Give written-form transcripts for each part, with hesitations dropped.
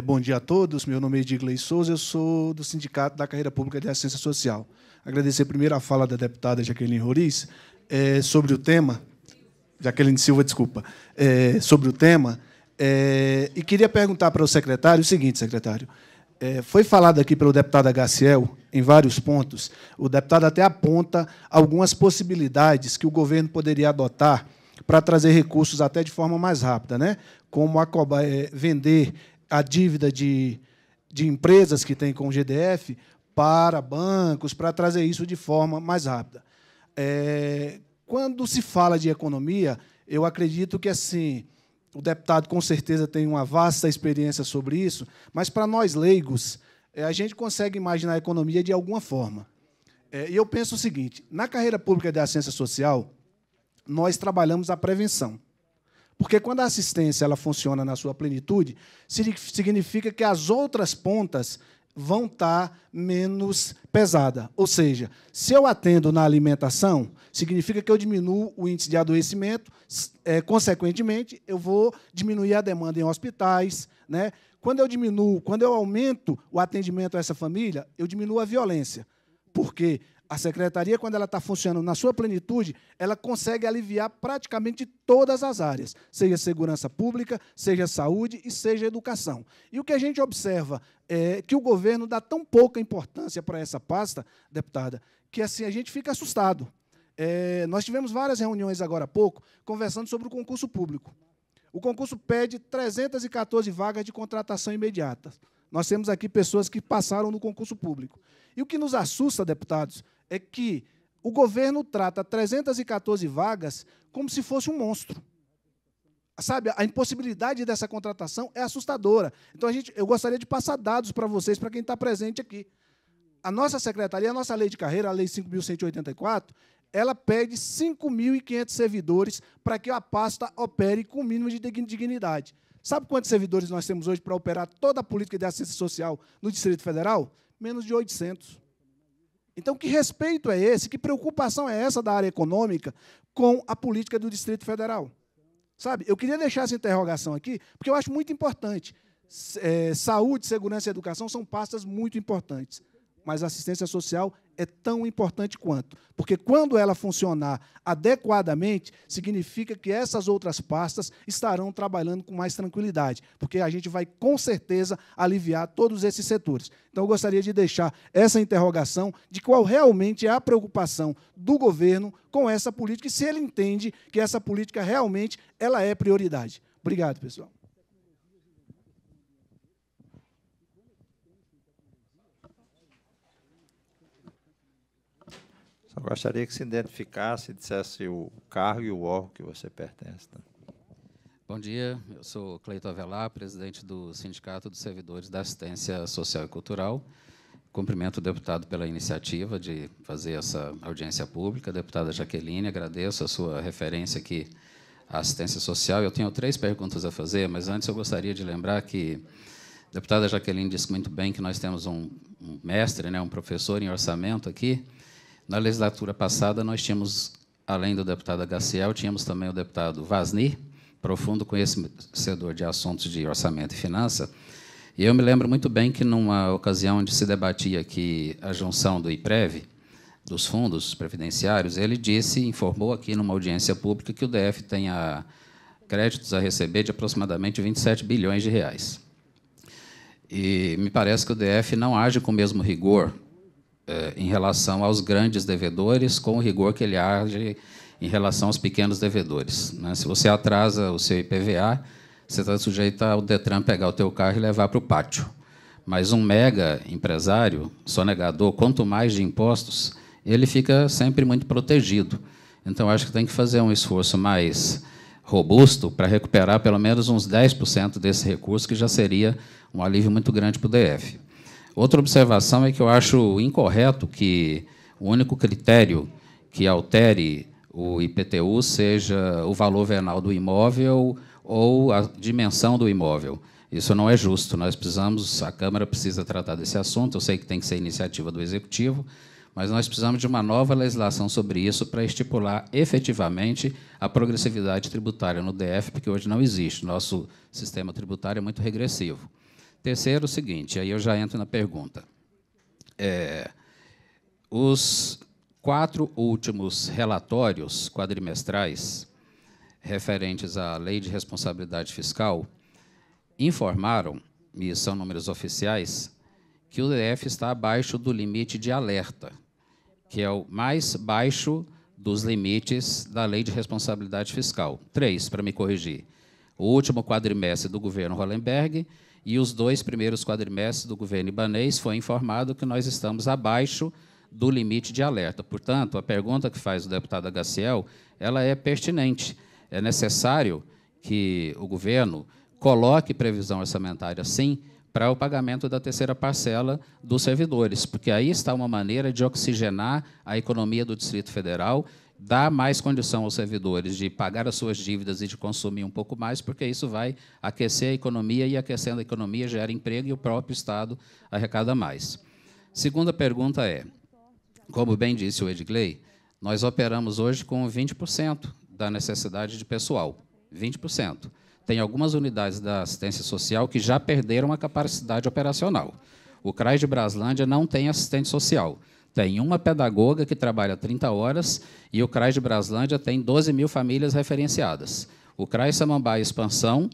Bom dia a todos. Meu nome é Edgley Souza, eu sou do Sindicato da Carreira Pública de Assistência Social. Agradecer primeiro a fala da deputada Jaqueline Roriz sobre o tema, Jaqueline Silva, desculpa, sobre o tema, e queria perguntar para o secretário o seguinte, secretário. Foi falado aqui pelo deputado Gaciel, em vários pontos, o deputado até aponta algumas possibilidades que o governo poderia adotar para trazer recursos até de forma mais rápida, né? Como vender a dívida de empresas que têm com o GDF para bancos, para trazer isso de forma mais rápida. Quando se fala de economia, eu acredito que assim, o deputado, com certeza, tem uma vasta experiência sobre isso, mas, para nós leigos, a gente consegue imaginar a economia de alguma forma. E eu penso o seguinte, na carreira pública de assistência social, nós trabalhamos a prevenção. Porque, quando a assistência ela funciona na sua plenitude, significa que as outras pontas vão estar menos pesadas. Ou seja, se eu atendo na alimentação, significa que eu diminuo o índice de adoecimento, consequentemente, eu vou diminuir a demanda em hospitais, né? Quando eu aumento o atendimento a essa família, eu diminuo a violência. Porque a secretaria, quando ela está funcionando na sua plenitude, ela consegue aliviar praticamente todas as áreas, seja segurança pública, seja saúde e seja educação. E o que a gente observa é que o governo dá tão pouca importância para essa pasta, deputada, que assim a gente fica assustado. Nós tivemos várias reuniões agora há pouco conversando sobre o concurso público. O concurso pede 314 vagas de contratação imediata. Nós temos aqui pessoas que passaram no concurso público. E o que nos assusta, deputados, é que o governo trata 314 vagas como se fosse um monstro. Sabe, a impossibilidade dessa contratação é assustadora. Então, eu gostaria de passar dados para vocês, para quem está presente aqui. A nossa secretaria, a nossa lei de carreira, a Lei 5.184, ela pede 5.500 servidores para que a pasta opere com o mínimo de dignidade. Sabe quantos servidores nós temos hoje para operar toda a política de assistência social no Distrito Federal? Menos de 800. Então, que respeito é esse, que preocupação é essa da área econômica com a política do Distrito Federal? Sabe, eu queria deixar essa interrogação aqui, porque eu acho muito importante. Saúde, segurança e educação são pastas muito importantes, mas a assistência social é tão importante quanto. Porque, quando ela funcionar adequadamente, significa que essas outras pastas estarão trabalhando com mais tranquilidade, porque a gente vai, com certeza, aliviar todos esses setores. Então, eu gostaria de deixar essa interrogação de qual realmente é a preocupação do governo com essa política e se ele entende que essa política realmente ela é prioridade. Obrigado, pessoal. Eu gostaria que se identificasse e dissesse o cargo e o órgão que você pertence. Tá? Bom dia, eu sou Cleito Avelar, presidente do Sindicato dos Servidores da Assistência Social e Cultural. Cumprimento o deputado pela iniciativa de fazer essa audiência pública. Deputada Jaqueline, agradeço a sua referência aqui à assistência social. Eu tenho 3 perguntas a fazer, mas antes eu gostaria de lembrar que a deputada Jaqueline disse muito bem que nós temos um mestre, né, um professor em orçamento aqui. Na legislatura passada, nós tínhamos, além do deputado Gaciel, tínhamos também o deputado Vasni, profundo conhecedor de assuntos de orçamento e finança. E eu me lembro muito bem que, numa ocasião onde se debatia aqui a junção do IPREV, dos fundos previdenciários, ele informou aqui numa audiência pública que o DF tem créditos a receber de aproximadamente 27 bilhões de reais. E me parece que o DF não age com o mesmo rigor em relação aos grandes devedores, com o rigor que ele age em relação aos pequenos devedores. Né? Se você atrasa o seu IPVA, você está sujeito ao Detran pegar o teu carro e levar para o pátio. Mas um mega empresário, sonegador, quanto mais de impostos, ele fica sempre muito protegido. Então, acho que tem que fazer um esforço mais robusto para recuperar pelo menos uns 10% desse recurso, que já seria um alívio muito grande para o DF. Outra observação é que eu acho incorreto que o único critério que altere o IPTU seja o valor venal do imóvel ou a dimensão do imóvel. Isso não é justo. A Câmara precisa tratar desse assunto. Eu sei que tem que ser iniciativa do Executivo, mas nós precisamos de uma nova legislação sobre isso para estipular efetivamente a progressividade tributária no DF, porque hoje não existe. Nosso sistema tributário é muito regressivo. Terceiro, o seguinte, aí eu já entro na pergunta. Os 4 últimos relatórios quadrimestrais referentes à Lei de Responsabilidade Fiscal informaram, e são números oficiais, que o DF está abaixo do limite de alerta, que é o mais baixo dos limites da Lei de Responsabilidade Fiscal. 3, para me corrigir. O último quadrimestre do governo Hollenberg e os 2 primeiros quadrimestres do governo Ibanez foi informado que nós estamos abaixo do limite de alerta. Portanto, a pergunta que faz o deputado Agaciel, ela é pertinente. É necessário que o governo coloque previsão orçamentária, sim, para o pagamento da terceira parcela dos servidores, porque aí está uma maneira de oxigenar a economia do Distrito Federal, dar mais condição aos servidores de pagar as suas dívidas e de consumir um pouco mais, porque isso vai aquecer a economia, e aquecendo a economia gera emprego e o próprio Estado arrecada mais. Segunda pergunta é, como bem disse o Edgley, nós operamos hoje com 20% da necessidade de pessoal, 20%. Tem algumas unidades da assistência social que já perderam a capacidade operacional. O CRAS de Braslândia não tem assistente social. Tem uma pedagoga que trabalha 30 horas e o CRAS de Braslândia tem 12 mil famílias referenciadas. O CRAS Samambaia Expansão,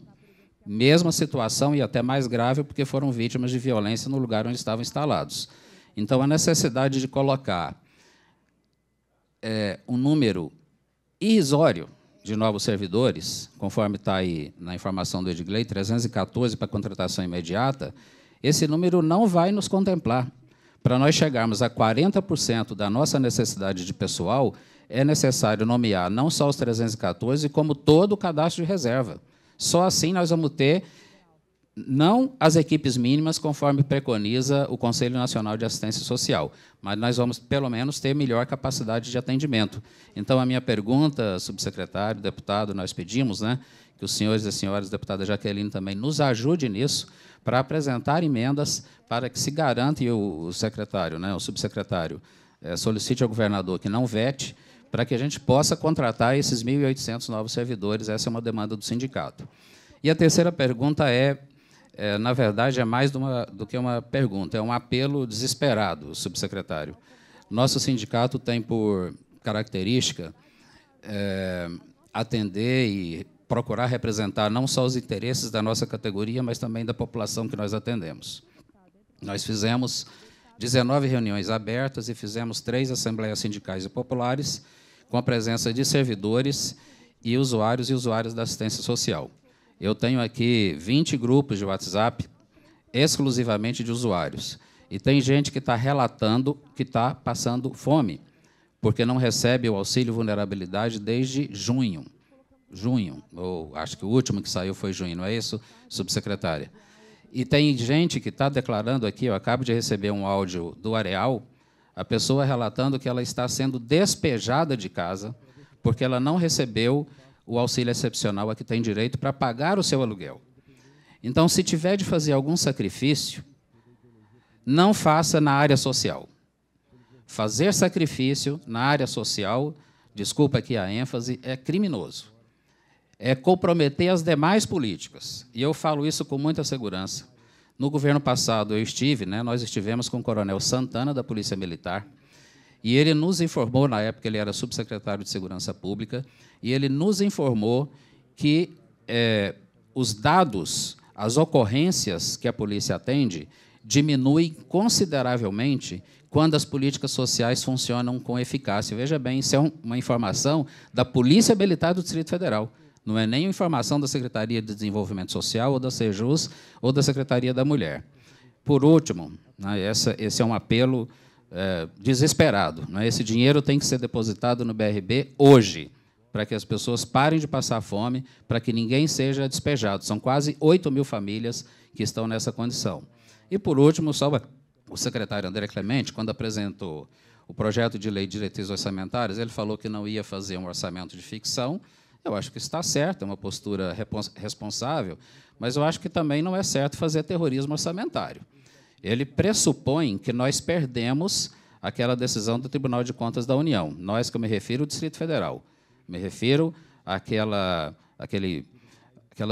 mesma situação e até mais grave, porque foram vítimas de violência no lugar onde estavam instalados. Então, a necessidade de colocar um número irrisório de novos servidores, conforme está aí na informação do Edgley, 314 para contratação imediata, esse número não vai nos contemplar. Para nós chegarmos a 40% da nossa necessidade de pessoal, é necessário nomear não só os 314, como todo o cadastro de reserva. Só assim nós vamos ter, não as equipes mínimas, conforme preconiza o Conselho Nacional de Assistência Social, mas nós vamos, pelo menos, ter melhor capacidade de atendimento. Então, a minha pergunta, subsecretário, deputado, nós pedimos, né, que os senhores e senhoras, deputada Jaqueline, também nos ajude nisso, para apresentar emendas para que se garanta, e o secretário, né, o subsecretário, solicite ao governador que não vete, para que a gente possa contratar esses 1.800 novos servidores. Essa é uma demanda do sindicato. E a terceira pergunta na verdade, é mais do que uma pergunta, é um apelo desesperado, subsecretário. Nosso sindicato tem por característica atender e procurar representar não só os interesses da nossa categoria, mas também da população que nós atendemos. Nós fizemos 19 reuniões abertas e fizemos 3 assembleias sindicais e populares, com a presença de servidores e usuários da assistência social. Eu tenho aqui 20 grupos de WhatsApp exclusivamente de usuários. E tem gente que está relatando que está passando fome, porque não recebe o auxílio vulnerabilidade desde junho. Ou acho que o último que saiu foi junho, não é isso, subsecretária? E tem gente que está declarando aqui, eu acabo de receber um áudio do Areal, a pessoa relatando que ela está sendo despejada de casa porque ela não recebeu o auxílio excepcional a que tem direito para pagar o seu aluguel. Então, se tiver de fazer algum sacrifício, não faça na área social. Fazer sacrifício na área social, desculpa aqui a ênfase, é criminoso. É comprometer as demais políticas. E eu falo isso com muita segurança. No governo passado, nós estivemos com o coronel Santana, da Polícia Militar, e ele nos informou, na época ele era subsecretário de Segurança Pública, e ele nos informou que os dados, as ocorrências que a polícia atende, diminuem consideravelmente quando as políticas sociais funcionam com eficácia. Veja bem, isso é uma informação da Polícia Militar do Distrito Federal. Não é nem informação da Secretaria de Desenvolvimento Social, ou da Sejus, ou da Secretaria da Mulher. Por último, né, esse é um apelo desesperado. Né? Esse dinheiro tem que ser depositado no BRB hoje, para que as pessoas parem de passar fome, para que ninguém seja despejado. São quase 8 mil famílias que estão nessa condição. E, por último, só o secretário André Clemente, quando apresentou o projeto de lei de diretrizes orçamentárias, ele falou que não ia fazer um orçamento de ficção. Eu acho que está certo, é uma postura responsável, mas eu acho que também não é certo fazer terrorismo orçamentário. Ele pressupõe que nós perdemos aquela decisão do Tribunal de Contas da União. Nós, que eu me refiro ao Distrito Federal. Me refiro àquela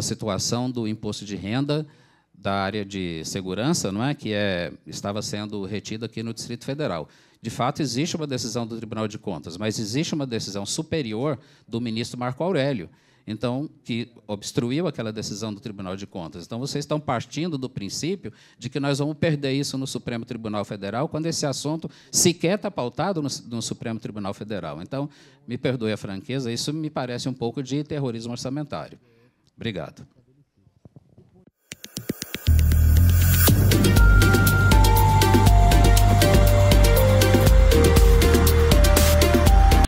situação do imposto de renda da área de segurança, não é, que estava sendo retida aqui no Distrito Federal. De fato, existe uma decisão do Tribunal de Contas, mas existe uma decisão superior do ministro Marco Aurélio, então, que obstruiu aquela decisão do Tribunal de Contas. Então, vocês estão partindo do princípio de que nós vamos perder isso no Supremo Tribunal Federal, quando esse assunto sequer está pautado no Supremo Tribunal Federal. Então, me perdoe a franqueza, isso me parece um pouco de terrorismo orçamentário. Obrigado.